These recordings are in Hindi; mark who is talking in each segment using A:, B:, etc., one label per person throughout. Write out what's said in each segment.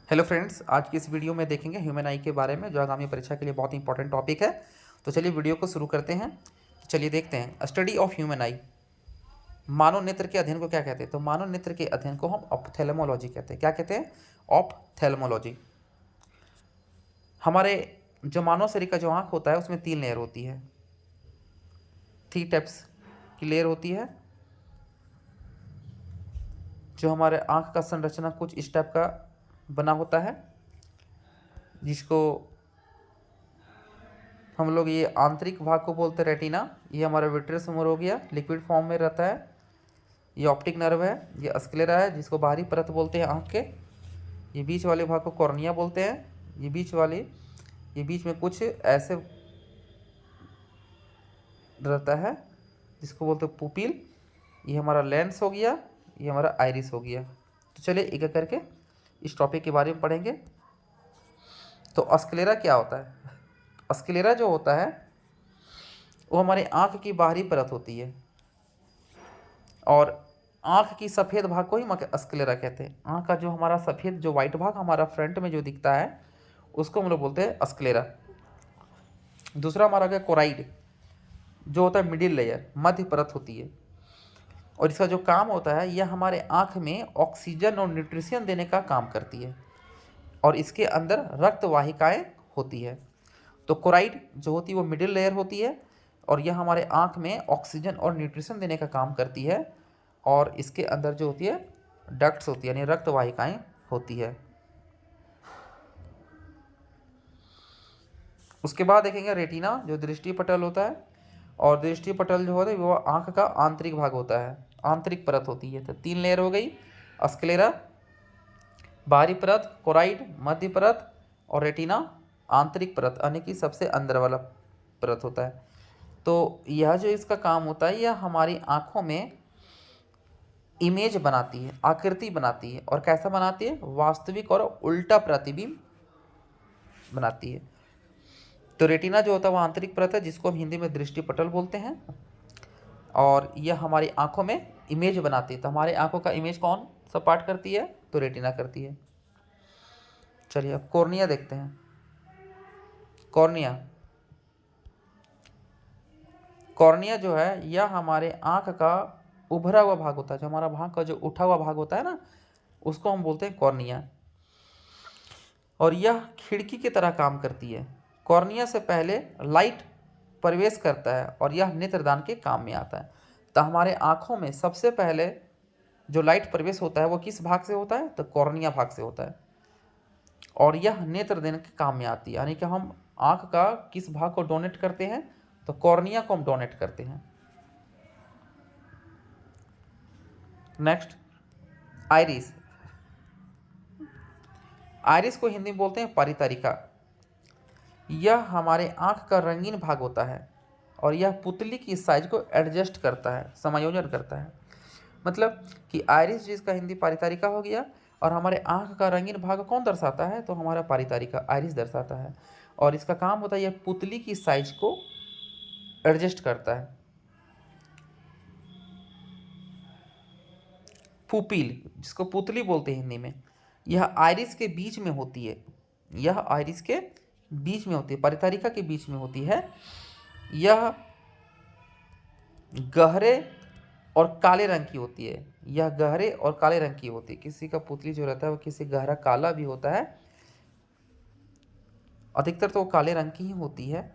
A: हेलो फ्रेंड्स, आज की इस वीडियो में देखेंगे ह्यूमन आई के बारे में, जो आगामी परीक्षा के लिए बहुत इंपॉर्टेंट टॉपिक है। तो चलिए वीडियो को शुरू करते हैं। चलिए देखते हैं स्टडी ऑफ ह्यूमन आई। मानव नेत्र के अध्ययन को क्या कहते हैं? तो मानव नेत्र के अध्ययन को हम ऑप्थेल्मोलॉजी कहते हैं। क्या कहते हैं? ऑप्थेल्मोलॉजी। हमारे जो मानव शरीर का जो आँख होता है उसमें 3 लेयर होती है, 3 टाइप्स की लेयर होती है। जो हमारे आँख का संरचना कुछ इस टाइप का बना होता है, जिसको हम लोग ये आंतरिक भाग को बोलते हैं रेटिना। ये हमारा विट्रियस ह्यूमर हो गया, लिक्विड फॉर्म में रहता है। ये ऑप्टिक नर्व है। ये स्क्लेरा है, जिसको बाहरी परत बोलते हैं आँख के। ये बीच वाले भाग को कॉर्निया बोलते हैं। ये बीच में कुछ ऐसे रहता है जिसको बोलते हैं पुपिल। ये हमारा लेंस हो गया, ये हमारा आइरिस हो गया। तो चलिए एक एक करके इस टॉपिक के बारे में पढ़ेंगे। तो स्क्लेरा क्या होता है? स्क्लेरा जो होता है वो हमारे आँख की बाहरी परत होती है, और आँख की सफ़ेद भाग को ही स्क्लेरा कहते हैं। आँख का जो हमारा सफ़ेद जो वाइट भाग हमारा फ्रंट में जो दिखता है उसको हम लोग बोलते हैं स्क्लेरा। दूसरा हमारा गया कोराइड, जो होता है मिडिल लेयर, मध्य परत होती है। और इसका जो काम होता है यह हमारे आँख में ऑक्सीजन और न्यूट्रिशन देने का काम करती है, और इसके अंदर रक्त वाहिकाएँ होती है। तो कोराइड जो होती है वो मिडिल लेयर होती है, और यह हमारे आँख में ऑक्सीजन और न्यूट्रिशन देने का काम करती है, और इसके अंदर जो होती है डक्ट्स होती है, यानी रक्त वाहिकाएँ होती है। उसके बाद देखेंगे रेटिना, जो दृष्टि पटल होता है। और दृष्टि पटल जो होता है वो आँख का आंतरिक भाग होता है, आंतरिक परत होती है। तो 3 लेयर हो गई, स्क्लेरा बाहरी परत, कोराइड मध्य परत, और रेटिना आंतरिक परत, यानी कि सबसे अंदर वाला परत होता है। तो यह जो इसका काम होता है यह हमारी आँखों में इमेज बनाती है, आकृति बनाती है। और कैसा बनाती है? वास्तविक और उल्टा प्रतिबिंब बनाती है। तो रेटिना जो होता है वो आंतरिक परत है, जिसको हम हिंदी में दृष्टि पटल बोलते हैं, और यह हमारी आंखों में इमेज बनाती है। तो हमारी आंखों का इमेज कौन सा पार्ट करती है? तो रेटिना करती है। चलिए अब कॉर्निया देखते हैं। कॉर्निया कॉर्निया जो है यह हमारे आंख का उभरा हुआ भाग होता है। जो हमारा भाग का जो उठा हुआ भाग होता है ना, उसको हम बोलते हैं कॉर्निया। और यह खिड़की की तरह काम करती है। कॉर्निया से पहले लाइट प्रवेश करता है, और यह नेत्रदान के काम में आता है। तो हमारे आँखों में सबसे पहले जो लाइट प्रवेश होता है वो किस भाग से होता है? तो कॉर्निया भाग से होता है, और यह नेत्र देने के काम में आती है। यानी कि हम आँख का किस भाग को डोनेट करते हैं? तो कॉर्निया को हम डोनेट करते हैं। Next iris. आइरिस को हिंदी में बोलते हैं परितरिका। यह हमारे आँख का रंगीन भाग होता है, और यह पुतली की साइज को एडजस्ट करता है, समायोजन करता है। मतलब कि आइरिस जिसका हिंदी परितारिका हो गया, और हमारे आँख का रंगीन भाग कौन दर्शाता है? तो हमारा परितारिका आइरिस दर्शाता है। और इसका काम होता है यह पुतली की साइज को एडजस्ट करता है। पुपिल, जिसको पुतली बोलते हैं हिंदी में, यह आइरिस के बीच में होती है। यह आइरिस के बीच में होती है, परितारिका के बीच में होती है। यह गहरे और काले रंग की होती है। यह गहरे और काले रंग की होती है। किसी का पुतली जो रहता है वो किसी गहरा काला भी होता है, अधिकतर तो वो काले रंग की ही होती है।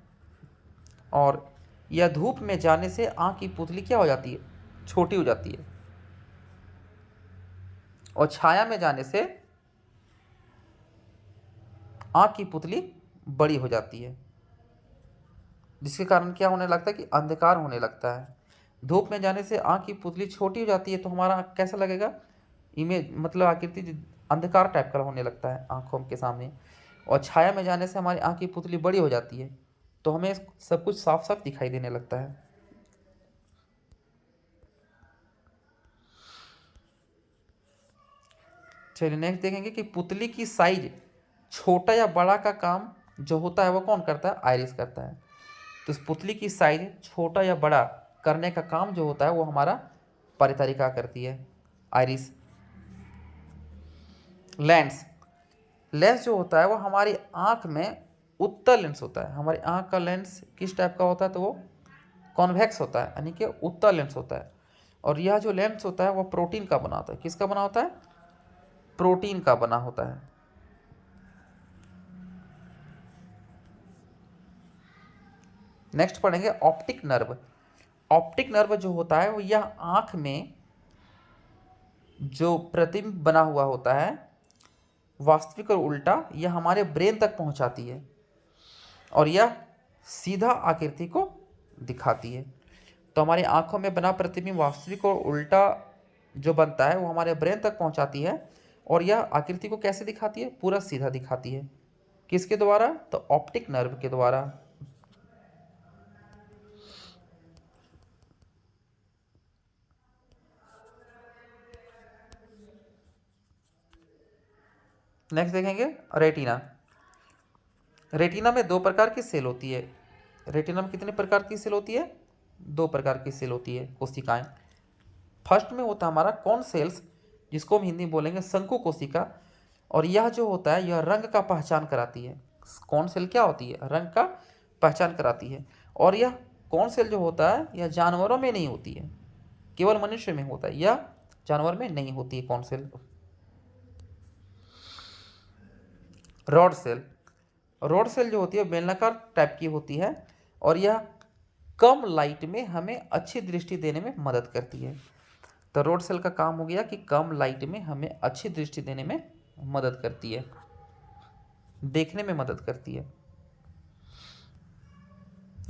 A: और यह धूप में जाने से आँख की पुतली क्या हो जाती है? छोटी हो जाती है। और छाया में जाने से आँख की पुतली बड़ी हो जाती है, जिसके कारण क्या होने लगता है कि अंधकार होने लगता है। धूप में जाने से आँख की पुतली छोटी हो जाती है, तो हमारा कैसा लगेगा? इमेज मतलब आकृति अंधकार टाइप का होने लगता है आँखों के सामने। और छाया में जाने से हमारी आँख की पुतली बड़ी हो जाती है, तो हमें सब कुछ साफ साफ दिखाई देने लगता है। चलिए नेक्स्ट देखेंगे कि पुतली की साइज छोटा या बड़ा का काम जो होता है वो कौन करता है? आइरिस करता है। तो इस पुतली की साइज छोटा या बड़ा करने का काम जो होता है वो हमारा परितारिका करती है, आइरिस। लेंस लेंस जो होता है वो हमारी आँख में उत्तल लेंस होता है। हमारी आँख का लेंस किस टाइप का होता है, तो वो कॉन्वेक्स होता है, यानी कि उत्तल लेंस होता है। और यह जो लेंस होता है वो प्रोटीन का बना होता है। किसका बना होता है? प्रोटीन का बना होता है। नेक्स्ट पढ़ेंगे ऑप्टिक नर्व। ऑप्टिक नर्व जो होता है वो यह आँख में जो प्रतिबिंब बना हुआ होता है, वास्तविक और उल्टा, यह हमारे ब्रेन तक पहुंचाती है और यह सीधा आकृति को दिखाती है। तो हमारी आंखों में बना प्रतिबिंब वास्तविक और उल्टा जो बनता है वो हमारे ब्रेन तक पहुंचाती है और यह आकृति को कैसे दिखाती है? पूरा सीधा दिखाती है। किसके द्वारा? तो ऑप्टिक नर्व के द्वारा। नेक्स्ट देखेंगे रेटिना। रेटिना में दो प्रकार की सेल होती है। रेटिना में कितने प्रकार की सेल होती है? दो प्रकार की सेल होती है, कोशिकाएं। फर्स्ट में होता है हमारा कॉन सेल्स, जिसको हम हिंदी में बोलेंगे शंकु कोशिका। और यह जो होता है यह रंग का पहचान कराती है। कौन सेल क्या होती है? रंग का पहचान कराती है। और यह कौन सेल जो होता है यह जानवरों में नहीं होती है, केवल मनुष्य में होता है। यह जानवर में नहीं होती है कौन cell. Rod cell. Rod cell जो होती है बेलनाकार टाइप की होती है और यह कम लाइट में हमें अच्छी दृष्टि देने में मदद करती है। तो रॉड सेल का काम हो गया कि कम लाइट में हमें अच्छी दृष्टि देने में मदद करती है, देखने में मदद करती है।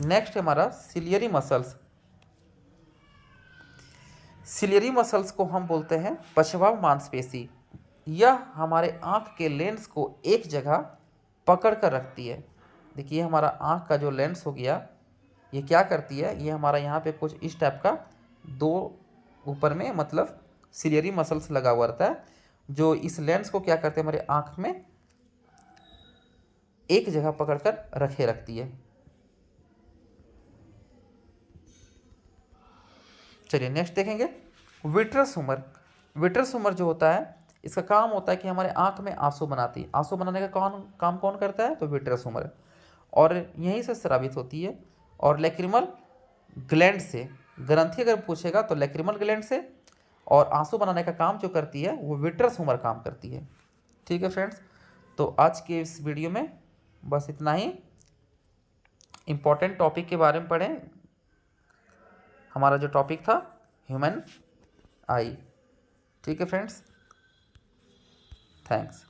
A: नेक्स्ट हमारा सिलियरी मसल्स। सिलियरी मसल्स को हम बोलते हैं पछवाव मांसपेशी। यह हमारे आँख के लेंस को एक जगह पकड़ कर रखती है। देखिए हमारा आँख का जो लेंस हो गया ये क्या करती है, ये हमारा यहाँ पे कुछ इस टाइप का दो ऊपर में मतलब सिलियरी मसल्स लगा हुआ रहता है, जो इस लेंस को क्या करते हैं हमारे आँख में एक जगह पकड़कर रखे रखती है। चलिए नेक्स्ट देखेंगे विट्रस ह्यूमर। विट्रस ह्यूमर जो होता है इसका काम होता है कि हमारे आँख में आंसू बनाती है। आंसू बनाने का काम कौन करता है? तो विट्रस ह्यूमर। और यहीं से स्रावित होती है। और लैक्रिमल ग्लैंड से, ग्रंथि अगर पूछेगा तो लैक्रिमल ग्लैंड से। और आंसू बनाने का काम जो करती है वो विट्रस ह्यूमर काम करती है। ठीक है फ्रेंड्स, तो आज के इस वीडियो में बस इतना ही। इम्पॉर्टेंट टॉपिक के बारे में पढ़ें। हमारा जो टॉपिक था ह्यूमन आई। ठीक है फ्रेंड्स, थैंक्स।